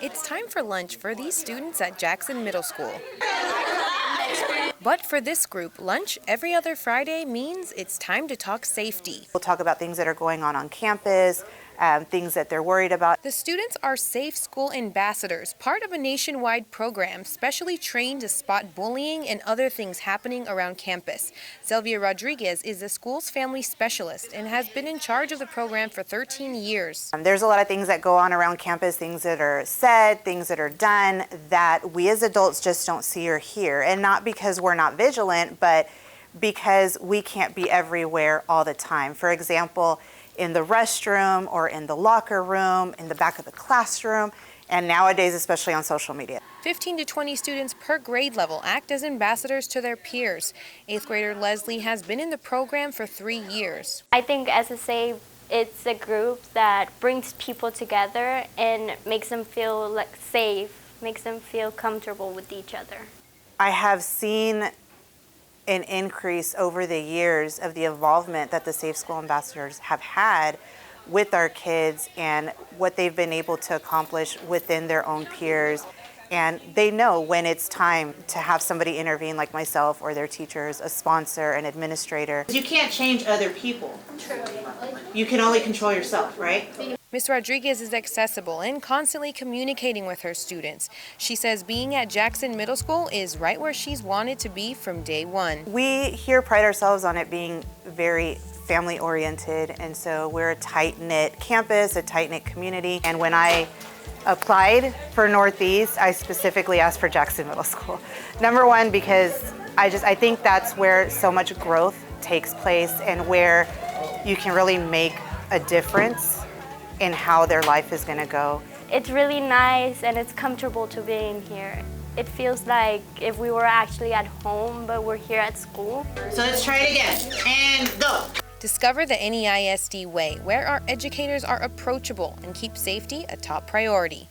It's time for lunch for these students at Jackson Middle School. But for this group, lunch every other Friday means it's time to talk safety. We'll talk about things that are going on campus, things that they're worried about. The students are Safe School Ambassadors, part of a nationwide program specially trained to spot bullying and other things happening around campus. Zelvia Rodriguez is the school's family specialist and has been in charge of the program for 13 years. There's a lot of things that go on around campus, things that are said, things that are done that we as adults just don't see or hear. And not because we're not vigilant, but because we can't be everywhere all the time. For example, in the restroom or in the locker room, in the back of the classroom, and nowadays, especially on social media. 15 to 20 students per grade level act as ambassadors to their peers. 8th grader Leslie has been in the program for 3 years. I think SSA, it's a group that brings people together and makes them feel like safe, makes them feel comfortable with each other. I have seen an increase over the years of the involvement that the Safe School Ambassadors have had with our kids and what they've been able to accomplish within their own peers. And they know when it's time to have somebody intervene, like myself or their teachers, a sponsor, an administrator. You can't change other people. True. You can only control yourself, right? Ms. Rodriguez is accessible and constantly communicating with her students. She says being at Jackson Middle School is right where she's wanted to be from day one. We here pride ourselves on it being very family oriented, and so we're a tight-knit campus, a tight-knit community. And when I applied for Northeast, I specifically asked for Jackson Middle School. Number one, because I think that's where so much growth takes place and where you can really make a difference in how their life is going to go. It's really nice and it's comfortable to be in here. It feels like if we were actually at home, but we're here at school. So let's try it again, and go. Discover the NEISD way, where our educators are approachable and keep safety a top priority.